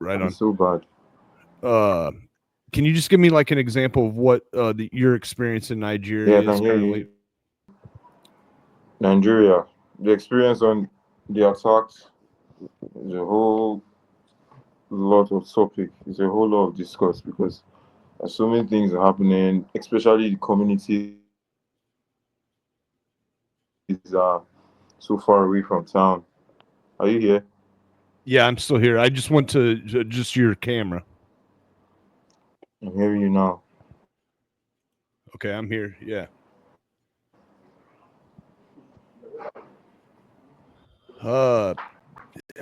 Right It's on. so bad. Can you just give me like an example of what your experience in Yeah, I Nigeria can is hear you. currently? Nigeria, the experience on the attacks is a whole lot of topic. It's a whole lot of discuss because there's so many things are happening, especially the communities are so far away from town. Are you here? Yeah, I'm still here. I just went to just your camera. I'm hearing you now. Okay, I'm here. Yeah. Uh,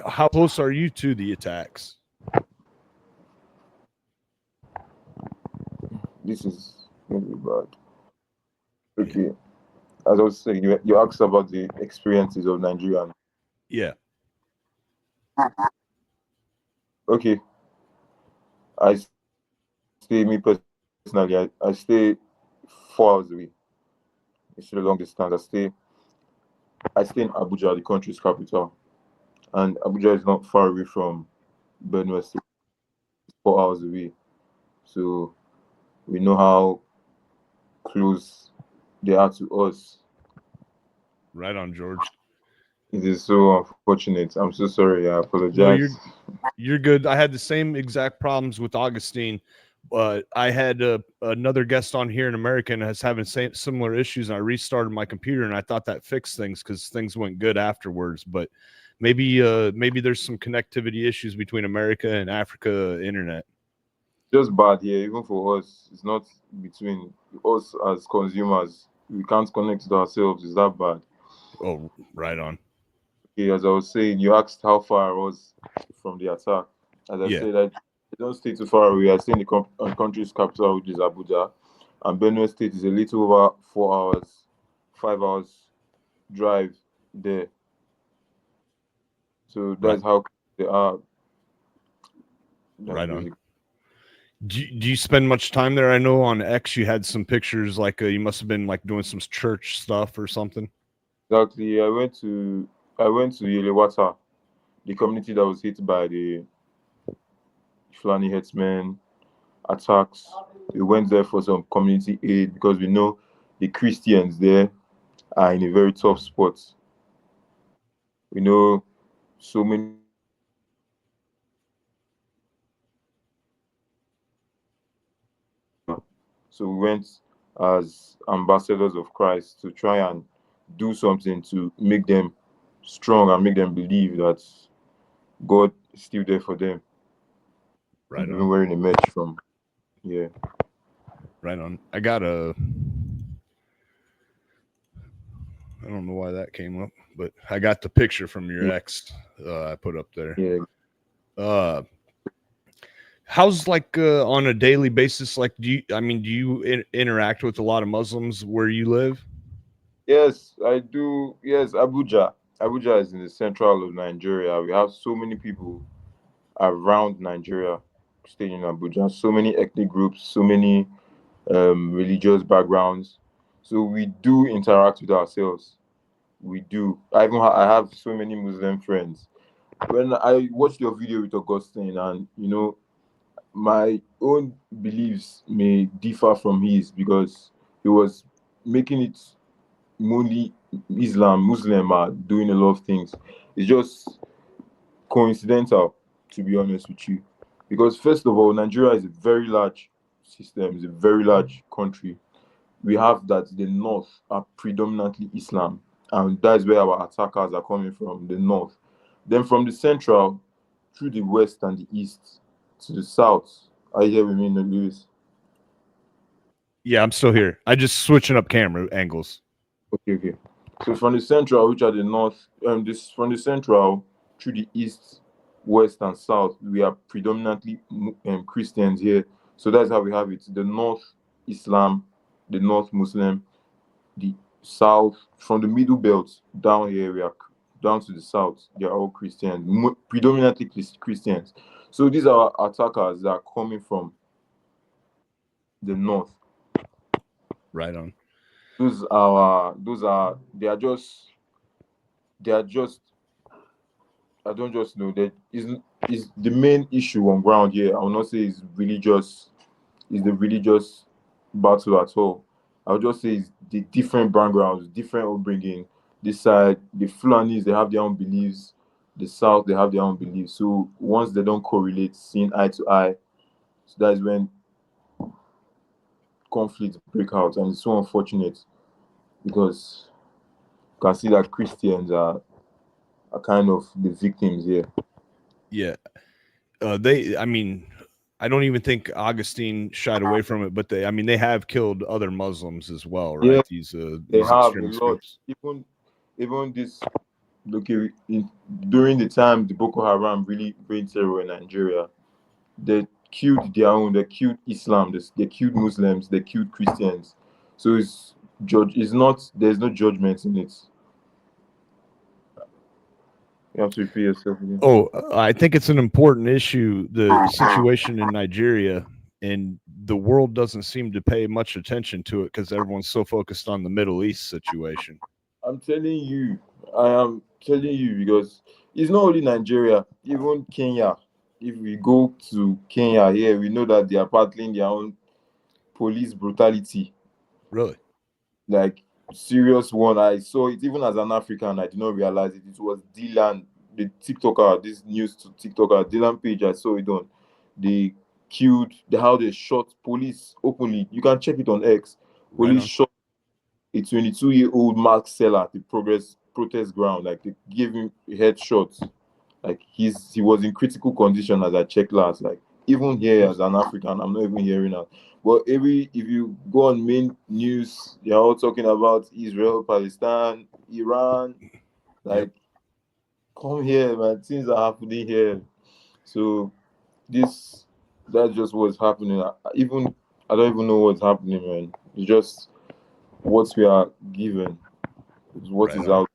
how close are you to the attacks? This is going to be bad. Yeah. Okay. As I was saying, you asked about the experiences of Nigerians. Yeah. Okay. I stay, me personally, I stay 4 hours away. It's still a long distance. I stay in Abuja, the country's capital. And Abuja is not far away from Benue State, 4 hours away. So we know how close they are to us. Right on, George. It is so unfortunate. I'm so sorry. I No, apologize. you're good. I had the same exact problems with Augustine. I had another guest on here in America and has having similar issues, and I restarted my computer, and I thought that fixed things because things went good afterwards. But maybe there's some connectivity issues between America and Africa internet. Just bad here, even for us. It's not between us as consumers. We can't connect to ourselves. It's that bad. Oh, right on. Okay, as I was saying, you asked how far I was from the attack. As I Yeah, said, I don't stay too far away. I stay in the country's capital, which is Abuja. And Benue State is a little over 4 hours, 5 hours drive there. So right, that's how they are. That's right on. basically Do you spend much time there? I know on X you had some pictures like you must have been like doing some church stuff or something. exactly. I went to Yelewata, the community that was hit by the Fulani headsmen attacks. We went there for some community aid because we know the Christians there are in a very tough spot. We know so many Christians are suffering there. So we went as ambassadors of Christ to try and do something to make them strong and make them believe that God is still there for them. Right And even on, wearing a merch from, yeah. right on. I don't know why that came up, but I got the picture from your Yeah, ex. I put up there. yeah. Uh, how's like on a daily basis? Like, do you interact with a lot of Muslims where you live? Yes, I do. Yes, Abuja. Abuja is in the central of Nigeria. We have so many people around Nigeria staying in Abuja. So many ethnic groups, so many religious backgrounds. So we do interact with ourselves. We do. I have so many Muslim friends. When I watched your video with Augustine, and my own beliefs may differ from his because he was making it only Muslim are doing a lot of things. It's just coincidental, to be honest with you. Because first of all, Nigeria is a very large system, it's a very large country. We have that the north are predominantly Islam, and that's where our attackers are coming from, the north. Then from the central through the west and the east to the south. Are you here with me, Lewis? Yeah, I'm still here. I just switching up camera angles. Okay, okay. So from the central, which are the north, this from the central through the east, west, and south, we are predominantly Christians here. So that's how we have it. The north Islam, the north Muslim, the south from the middle belt down here, we are down to the south. They are all Christians, predominantly Christians. So these are attackers that are coming from the north. Right on. Those are they are just I don't just know that is is the main issue on ground here. I will not say it's religious, is the religious battle at all. I would just say it's the different backgrounds, different upbringing. This side, the Fulanis, they have their own beliefs. The South, they have their own beliefs. So once they don't correlate, seeing eye to eye, so that is when conflicts break out, and it's so unfortunate because you can see that Christians are kind of the victims here. Yeah. I mean, I don't even think Augustine shied away from it, but I mean, they have killed other Muslims as well, right? Yeah, they These have a extremist lot. groups. Even this, okay, during the time the Boko Haram really reigned terror in Nigeria, they killed their own. They killed Islam. They killed Muslims. They killed Christians. So it's judge. It's not. There's no judgment in it. You have to repeat yourself again. Oh, I think it's an important issue, the situation in Nigeria, and the world doesn't seem to pay much attention to it because everyone's so focused on the Middle East situation. I'm telling you. I am telling you because it's not only Nigeria. Even Kenya. If we go to Kenya here, we know that they are battling their own police brutality. Really? Like serious one. I saw it even as an African. I did not realize it. It was Dylan, the TikToker, this news to TikToker, Dylan page. I saw it on. They killed how they shot police openly. You can check it on X. Right Police on. shot a 22-year-old mark seller at the progress protest ground. Like they gave him headshots. Like he was in critical condition as I checked last. Like even here as an African, I'm not even hearing that. But if you go on main news, they're all talking about Israel, Palestine, Iran. Yep. Like, come here, man. Things are happening here. So this that's just what's happening. Even I don't even know what's happening, man. It's just what we are given. It's what Right is on. out.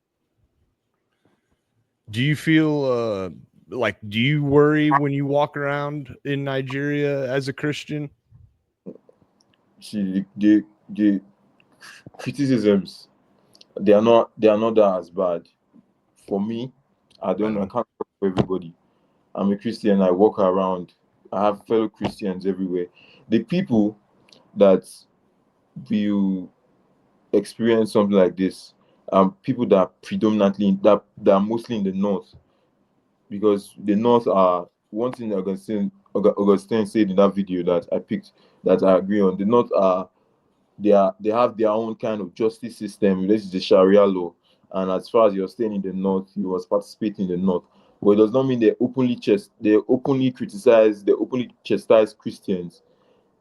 Do you feel like, do you worry when you walk around in Nigeria as a Christian? See, the criticisms they are not that as bad. For me, I Right don't I on. can't talk for everybody. I'm a Christian, I walk around, I have fellow Christians everywhere. The people that will experience something like this people that are predominantly that are mostly in the north, because the north are one thing Augustine said in that video that I picked that I agree on. The north are they have their own kind of justice system. This is the Sharia law, and as far as you're staying in the north, you must participate in the north. But it does not mean they openly criticize, they openly chastise Christians.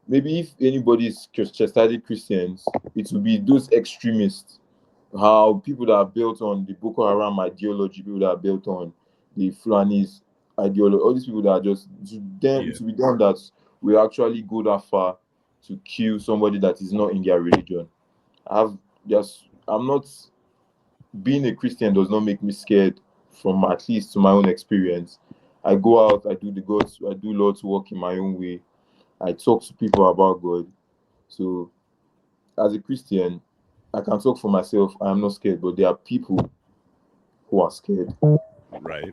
Maybe if anybody is chastising Christians, it will be those extremists, how people that are built on the Boko Haram ideology, people that are built on the Fulani's ideology, all these people that are just them, Yeah. it will be them that will actually go that far to kill somebody that is not in their religion. I'm not being a Christian does not make me scared from at least to my own experience. I go out, I do Lord's work in my own way. I talk to people about God. So as a Christian, I can talk for myself. I'm not scared, but there are people who are scared. Right.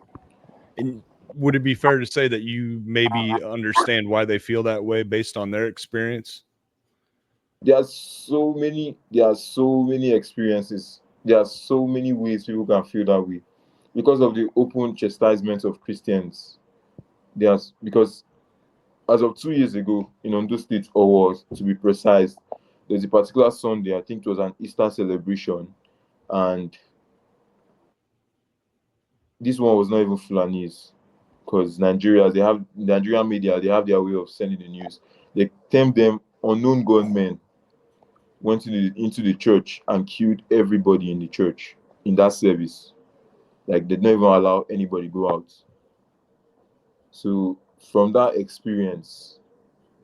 And would it be fair to say that you maybe understand why they feel that way based on their experience? There are so many experiences. There are so many ways people can feel that way. Because of the open chastisement of Christians. Because as of 2 years ago in Ondo State, or was to be precise, there's a particular Sunday, I think it was an Easter celebration, and this one was not even Fulanese, because Nigerian media, they have their way of sending the news. They termed them unknown gunmen went into the church and killed everybody in the church in that service. Like they didn't even allow anybody go out. So from that experience,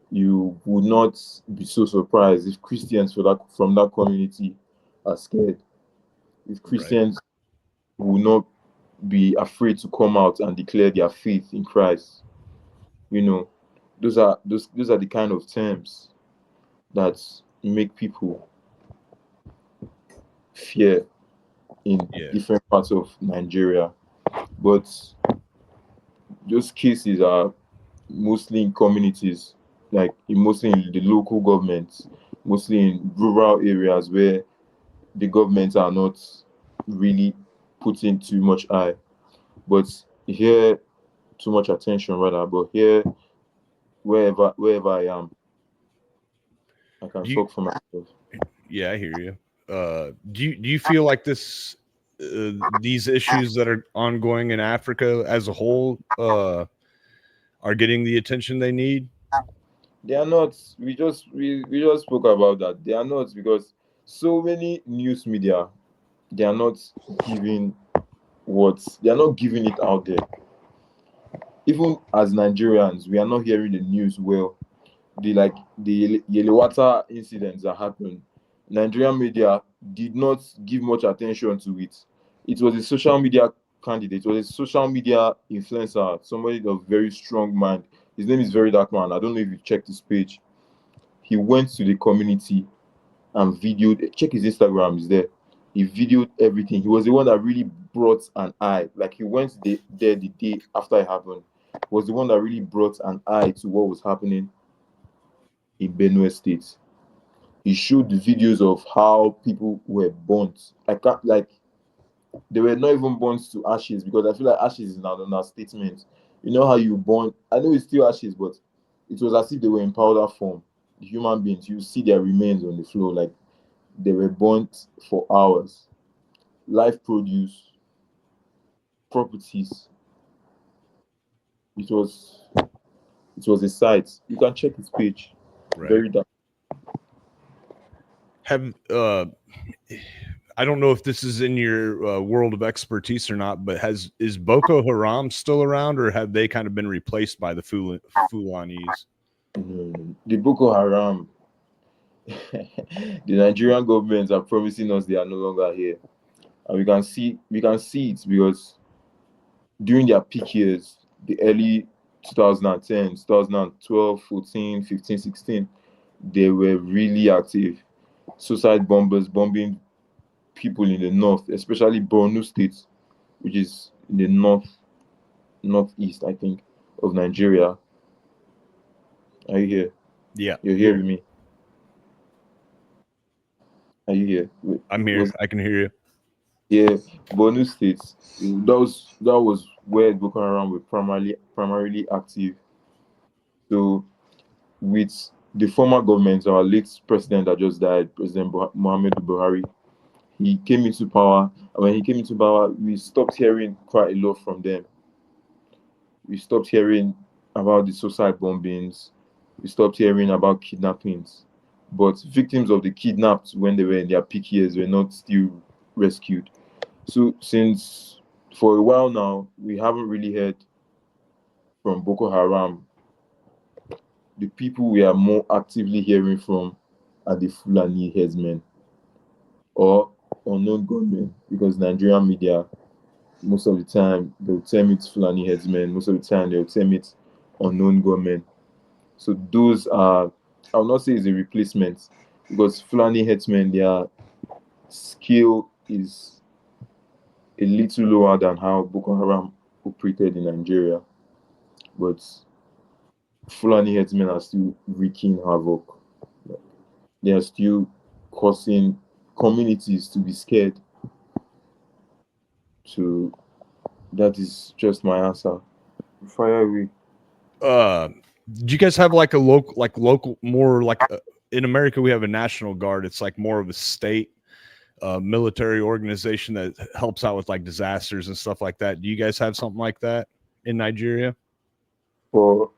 you would not be so surprised if Christians from that community are scared. If Right. Christians will not be afraid to come out and declare their faith in Christ. You know, those are the kind of terms that make people fear in Yeah. different parts of Nigeria. But those cases are mostly in communities, like mostly in the local governments, mostly in rural areas where the governments are not really putting too much eye, but here too much attention rather. But here, wherever I am, I can Do you, talk for myself. yeah, I hear you. Do you feel like these issues that are ongoing in Africa as a whole are getting the attention they need? They are not. We just spoke about that. They are not, because so many news media, they are not giving they are not giving it out there. Even as Nigerians, we are not hearing the news well. The Yelewata incidents that happened, Nigerian media did not give much attention to it. It was a social media candidate, it was a social media influencer, somebody of very strong mind. His name is Very Dark Man. I don't know if you checked his page. He went to the community and videoed. Check his Instagram, is there. He videoed everything. He was the one that really brought an eye. Like he went there the day after it happened. Was the one that really brought an eye to what was happening in Benue State. He showed the videos of how people were burnt. I can't like they were not even burnt to ashes, because I feel like ashes is an understatement. You know how you burn? I know it's still ashes, but it was as if they were in powder form. The human beings, you see their remains on the floor, like they were burnt for hours. Life produce, properties. It was it was a sight. You can check his page. Right. Very dark. Have I don't know if this is in your world of expertise or not, but is Boko Haram still around, or have they kind of been replaced by the Fulanis? The Boko Haram, the Nigerian government are promising us they are no longer here. And we can see it because during their peak years, the early 2010, 2012, 14, 15, 16, they were really active. Suicide bombers bombing people in the north, especially Borno State, which is in the northeast, I think, of Nigeria. Are you here? Yeah, You're here with me. Are you here? I'm here. I can hear you. Yeah, Borno State. That was where Boko Haram were primarily active. So with the former government, our late president that just died, President Muhammad Buhari, he came into power. And when he came into power, we stopped hearing quite a lot from them. We stopped hearing about the suicide bombings. We stopped hearing about kidnappings. But victims of the kidnapped when they were in their peak years were not still rescued. So since for a while now, we haven't really heard from Boko Haram. The people we are more actively hearing from are the Fulani headsmen or unknown gunmen, because Nigerian media, most of the time, they'll tell me it's Fulani headsmen, most of the time, they'll tell me it's unknown gunmen. So those are, I will not say it's a replacement, because Fulani headsmen, their skill is a little lower than how Boko Haram operated in Nigeria. But Fulani headsmen are still wreaking havoc. They are still causing communities to be scared. So that is just my answer. Fire away. Do you guys have like a local more like in America we have a national guard? It's like more of a state military organization that helps out with like disasters and stuff like that. Do you guys have something like that in Nigeria? For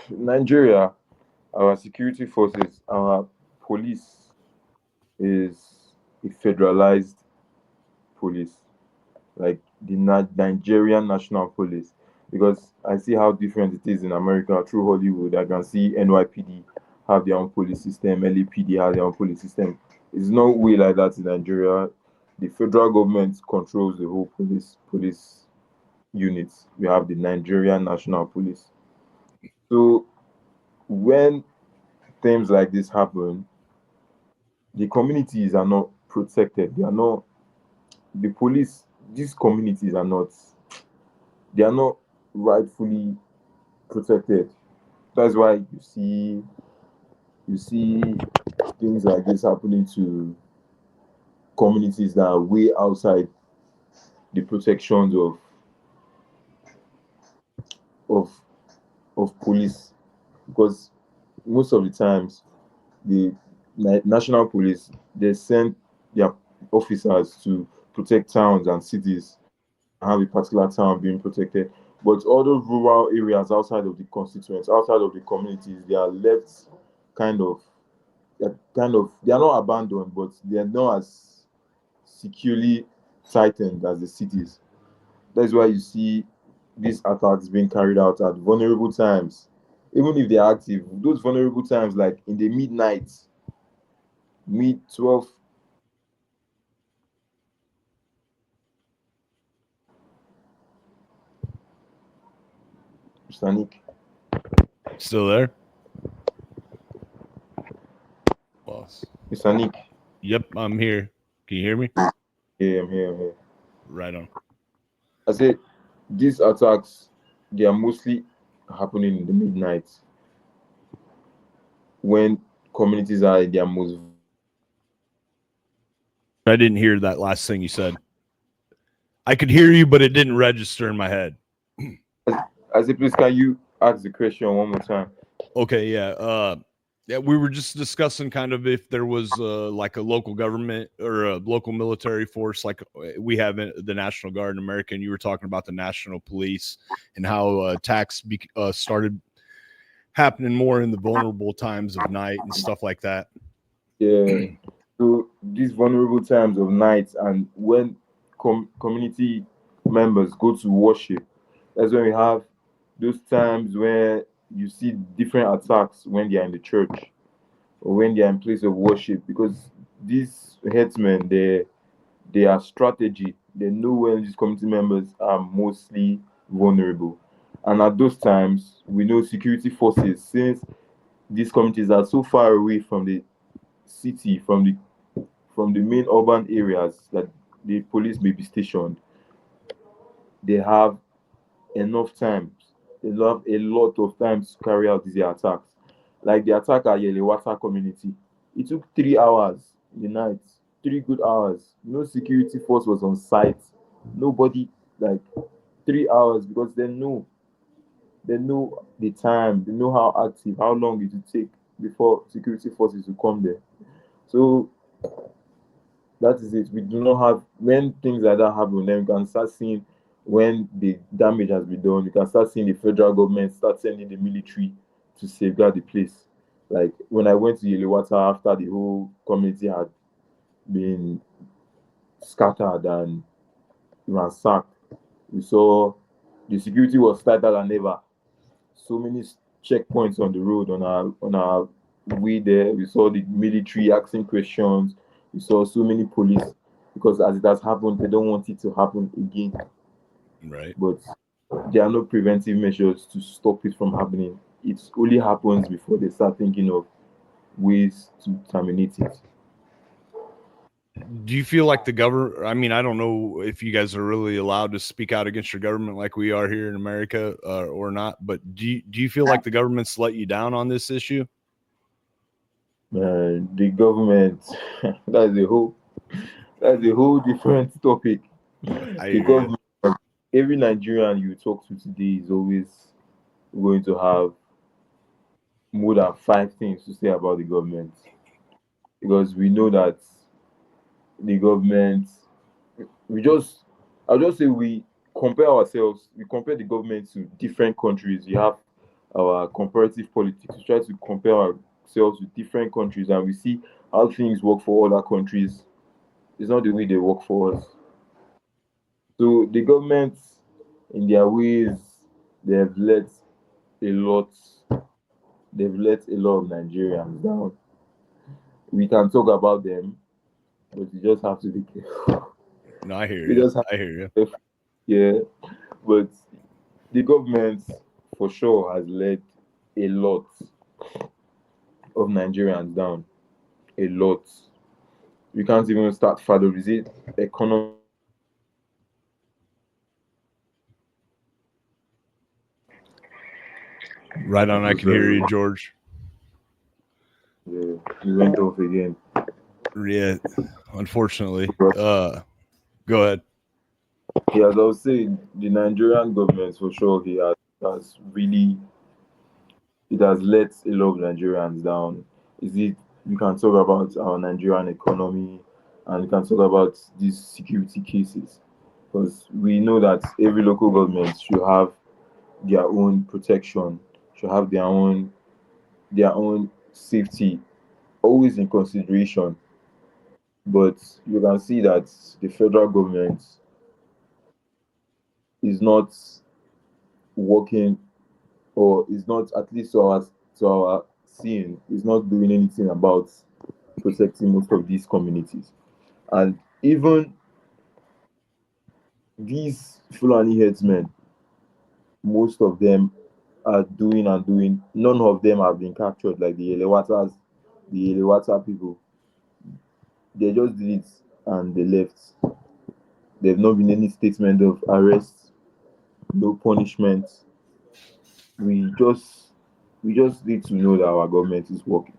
Nigeria, our security forces, our police is a federalized police, like the Nigerian National Police. Because I see how different it is in America through Hollywood. I can see NYPD have their own police system, LAPD have their own police system. It's no way like that in Nigeria. The federal government controls the whole police units. We have the Nigerian National Police. So when things like this happen, the communities are not protected. They are not the police. These communities are not. They are not. rightfully protected. That's why you see things like this happening to communities that are way outside the protections of of police, because most of the times the national police, they send their officers to protect towns and cities, have a particular town being protected. But all those rural areas outside of the constituents, outside of the communities, they are left kind of, they are not abandoned, but they are not as securely tightened as the cities. That's why you see these attacks being carried out at vulnerable times. Even if they're active, those vulnerable times, like in the midnight, mid 12. Stanik. Still there? Boss. Stanik. Yep, I'm here. Can you hear me? Yeah, I'm here, I'm here. Right on. I said these attacks, they are mostly happening in the midnight when communities are in their most. I didn't hear that last thing you said. I could hear you, but it didn't register in my head. I said, please, can you ask the question one more time? Okay, yeah. Yeah, we were just discussing kind of if there was like a local government or a local military force like we have in the National Guard in America, and you were talking about the National Police and how attacks started happening more in the vulnerable times of night and stuff like that. Yeah. So these vulnerable times of night, and when community members go to worship, that's when we have those times where you see different attacks when they are in the church or when they are in place of worship, because these headsmen, they are strategy. They know when these community members are mostly vulnerable. And at those times, we know security forces, since these communities are so far away from the city, from the main urban areas that the police may be stationed, they have enough time. They have a lot of time to carry out these attacks. Like the attack at Yelewata community, it took 3 hours in the night, 3 good hours. No security force was on site. Nobody, like 3 hours, because they know the time, they know how active, how long it will take before security forces will come there. So that is it. We do not have, when things like that happen, then we can start seeing when the damage has been done. You can start seeing the federal government start sending the military to safeguard the place. Like when I went to Yelewata after the whole community had been scattered and ransacked, we saw the security was tighter than ever. So many checkpoints on the road on our way there. We saw the military asking questions. We saw so many police, because as it has happened, they don't want it to happen again. Right. But there are no preventive measures to stop it from happening. It only happens before they start thinking of ways to terminate it. Do you feel like the government? I mean, I don't know if you guys are really allowed to speak out against your government like we are here in America or not, but do you feel like the government's let you down on this issue? The government, that's a whole that's a whole different topic. I The hear you. government, every Nigerian you talk to today is always going to have more than five things to say about the government, because we know that the government, we just, I'll just say, we compare the government to different countries. We have our comparative politics. We try to compare ourselves with different countries, and we see how things work for other countries. It's not the way they work for us. So the government, in their ways, they have let a lot they've let a lot of Nigerians down. We can talk about them, but you just have to be careful. No, I hear You you. just have I hear you. to be careful. Yeah. But the government for sure has let a lot of Nigerians down. A lot. We can't even start further. Is it economy? Right on. I can hear you, George. Yeah, you went off again. Yeah, unfortunately. Go ahead. Yeah, as I was saying, the Nigerian government for sure has really it has let a lot of Nigerians down. Is it we can talk about our Nigerian economy and we can talk about these security cases because we know that every local government should have their own protection, should have their own safety always in consideration. But you can see that the federal government is not working or is not at least to our seeing is not doing anything about protecting most of these communities. And even these Fulani headsmen, most of them are doing and doing. None of them have been captured like the Elewata people. They just did it and they left. There've not been any statement of arrest, no punishment. We just we just need to know that our government is working.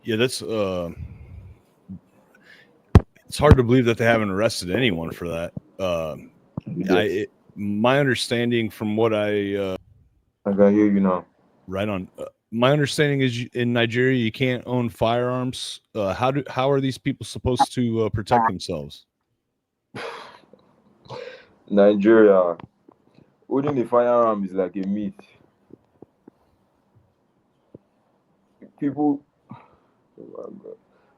Yeah, that's it's hard to believe that they haven't arrested anyone for that. You I get. my understanding from what I can hear you now. right on. My understanding is in Nigeria you can't own firearms. How are these people supposed to protect themselves? Nigeria, owning a firearm is like a myth. People, oh my God.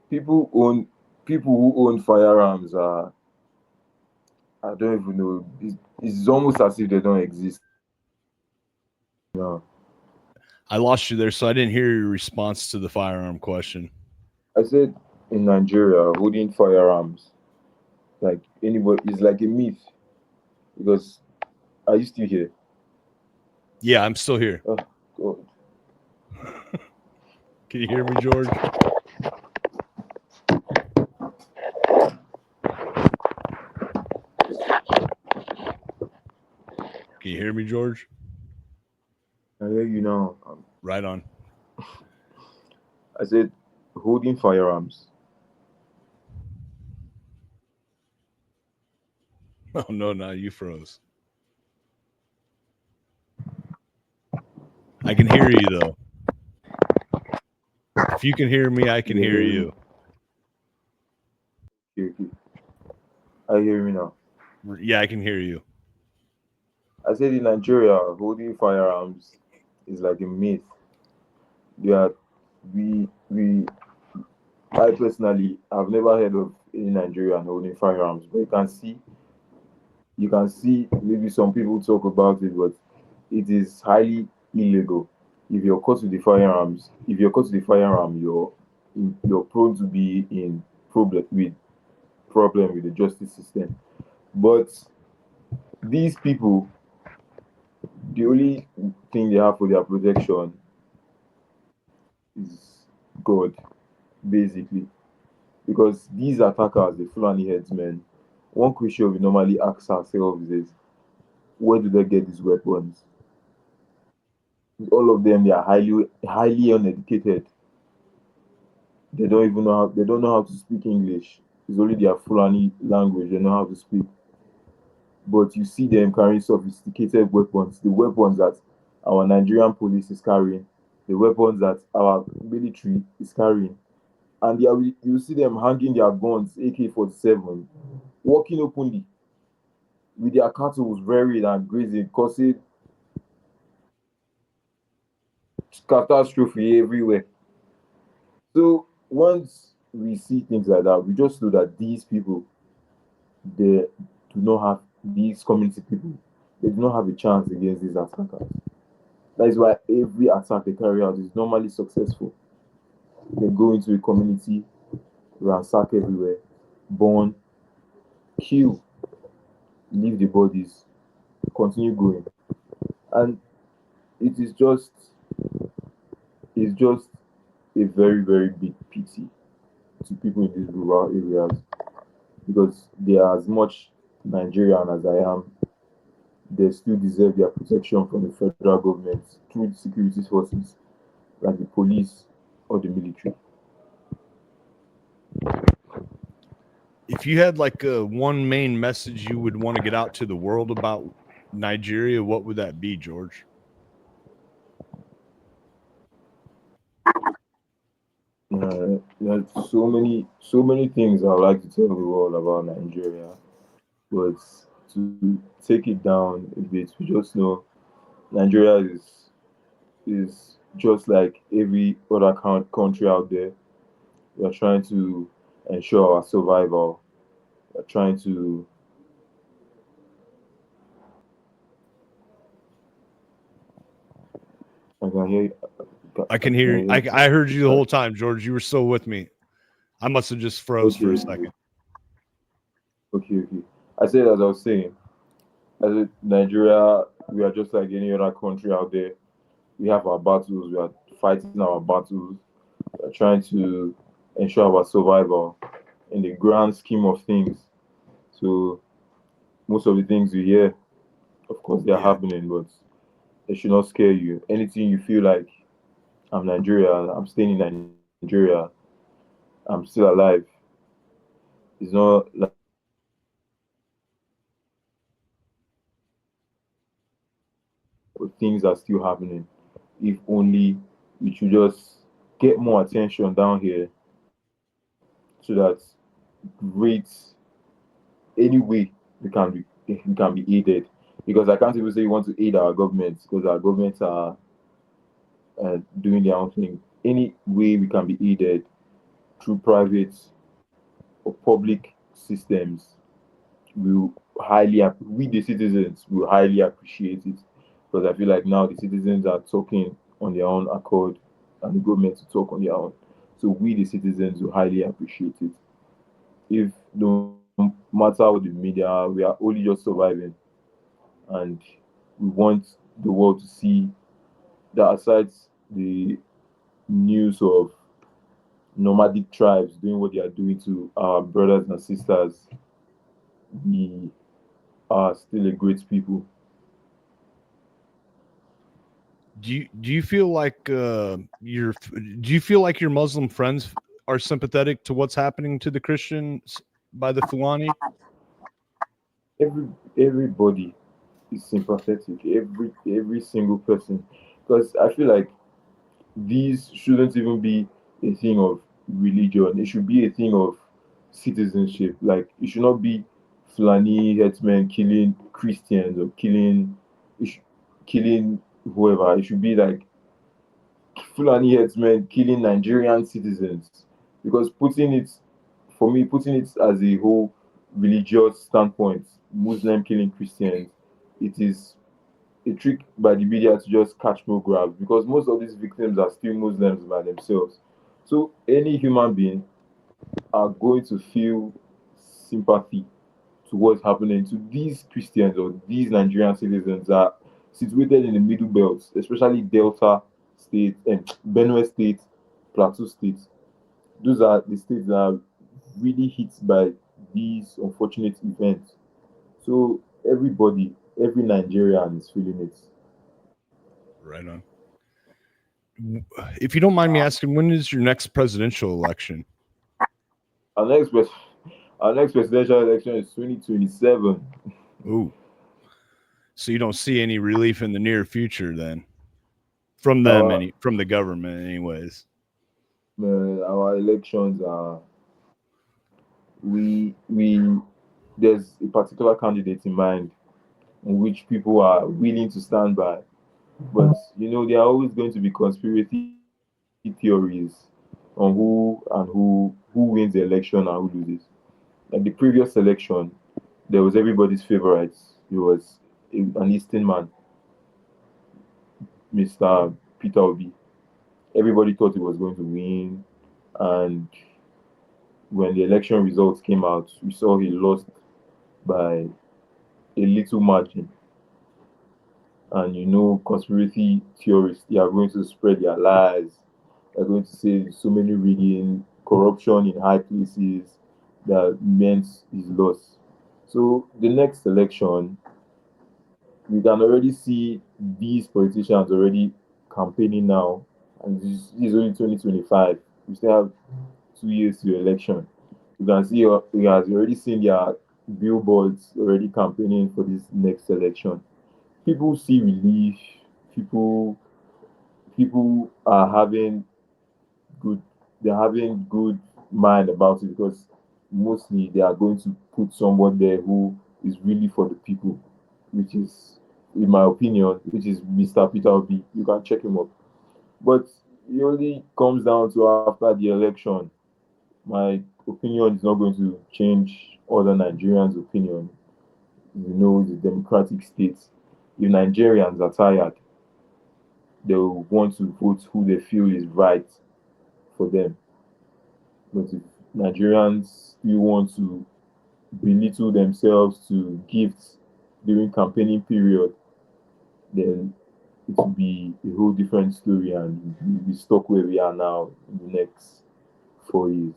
people own people who own firearms are I don't even know. It's almost as if they don't exist. No, I lost you there, so I didn't hear your response to the firearm question. I said in Nigeria, holding firearms like anybody is like a myth because are you still here? Yeah, I'm still here. Oh God. Can you hear me, George? Can you hear me, George? I hear you now. Right on. I said holding firearms. Oh no, no, you froze. I can hear you though. If you can hear me, I can You hear hear me? you. Okay, okay. I hear me now. Yeah, I can hear you. I said in Nigeria, holding firearms is like a myth. They are we I personally have never heard of any Nigerian holding firearms, but you can see maybe some people talk about it, but it is highly illegal. If you're caught with the firearm, you're prone to be in problem with the justice system. But these people, the only thing they have for their protection is God, basically. Because these attackers, the Fulani headsmen, one question we normally ask ourselves is where do they get these weapons? All of them they are highly uneducated. They don't know how to speak English. It's only their Fulani language they know how to speak. But you see them carrying sophisticated weapons, the weapons that our Nigerian police is carrying, the weapons that our military is carrying. And you see them hanging their guns, AK-47, walking openly with their cattle buried and grazing, causing catastrophe everywhere. So once we see things like that, we just know that these people, they do not have these community people, they do not have a chance against these attackers. That is why every attack they carry out is normally successful. They go into a community, ransack everywhere, burn, kill, leave the bodies, continue going. And it is just it's just a very, very big pity to people in these rural areas because they are as much Nigerian as I am. they still deserve their protection from the federal government through the security forces like the police or the military. If you had like a one main message you would want to get out to the world about Nigeria, what would that be, George? There's so many things I would like to tell the world about Nigeria, but to take it down a bit, we just know Nigeria is just like every other country out there. We are trying to ensure our survival. We are trying to. I can hear. I I can can hear. hear. I heard you the whole time, George. You were still with me. I must have just froze for a Okay, second. okay. I said as I was saying, as a Nigeria, we are just like any other country out there. We have our battles. We are fighting our battles. We are trying to ensure our survival in the grand scheme of things. So most of the things you hear, of course, they are Yeah, happening, but it should not scare you. Anything you feel like I'm Nigeria, I'm staying in Nigeria, I'm still alive. It's not like but things are still happening. If only we should just get more attention down here so that rates any way we can be aided. Because I can't even say you want to aid our government because our governments are doing their own thing. Any way we can be aided through private or public systems, we the citizens will highly appreciate it because I feel like now the citizens are talking on their own accord and the government to talk on their own. So we the citizens will highly appreciate it. If no matter what the media, we are only just surviving and we want the world to see that aside the news of nomadic tribes doing what they are doing to our brothers and sisters, we are still a great people. do you feel like do you feel like your Muslim friends are sympathetic to what's happening to the Christians by the Fulani? Everybody is sympathetic. Every single person, because I feel like these shouldn't even be a thing of religion. It should be a thing of citizenship. Like it should not be Fulani headsmen killing Christians or it sh- killing whoever. It should be like Fulani headsmen killing Nigerian citizens. Because for me, putting it as a whole religious standpoint, Muslim killing Christians, it is a trick by the media to just catch more grabs because most of these victims are still Muslims by themselves. So any human being are going to feel sympathy to what's happening to these Christians or these Nigerian citizens that are situated in the middle belt, especially Delta State and Benue State, Plateau State. Those are the states that are really hit by these unfortunate events. So every Nigerian is feeling it. Right on. If you don't mind me asking, when is your next presidential election? Our next pres- our next presidential election is 2027. Ooh, so you don't see any relief in the near future then from them, Our any from the government, anyways. our elections are we there's a particular candidate in mind in which people are willing to stand by. But there are always going to be conspiracy theories on who wins the election and who loses. Like the previous election, there was everybody's favorite. He was an Eastern man, Mr. Peter Obi. Everybody thought he was going to win, and when the election results came out, we saw he lost by a little margin. And conspiracy theorists, they are going to spread their lies. They're going to say so many rigging, corruption in high places that meant his loss. So the next election, we can already see these politicians already campaigning now, and this is only 2025. We still have 2 years to election. You can see we has already seen their billboards already campaigning for this next election. People see relief. People people are having good they're having good mind about it because mostly they are going to put someone there who is really for the people, which is, in my opinion, which is Mr. Peter Obi. You can check him up. But it only comes down to after the election. My opinion is not going to change other Nigerians' opinion. You know, the democratic states. If Nigerians are tired, they'll want to vote who they feel is right for them. But if Nigerians still want to belittle themselves to gifts during campaigning period, then it will be a whole different story and we'll be stuck where we are now in the next 4 years.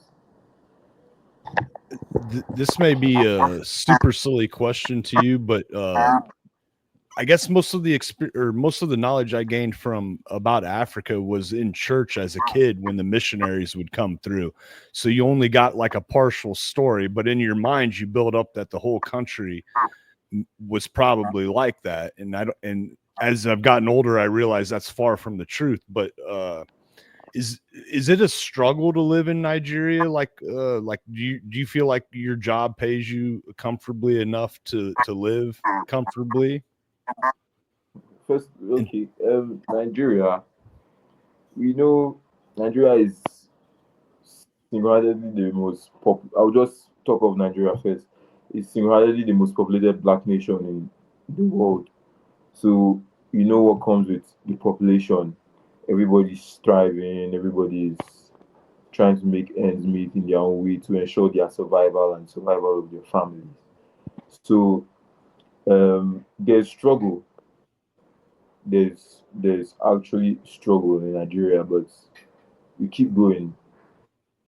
This may be a super silly question to you, but I guess most of the knowledge I gained from about Africa was in church as a kid when the missionaries would come through. So you only got like a partial story, but in your mind you build up that the whole country was probably like that. And I don't, and as I've gotten older, I realize that's far from the truth. But is it a struggle to live in Nigeria? Like do you feel like your job pays you comfortably enough to live comfortably? First, okay, Nigeria. We know Nigeria is single-handedly the most I'll just talk of Nigeria first. It's single-handedly the most populated black nation in the world. So you know what comes with the population. Everybody's striving, everybody is trying to make ends meet in their own way to ensure their survival and survival of their families. So there's struggle. There's actually struggle in Nigeria, but we keep going.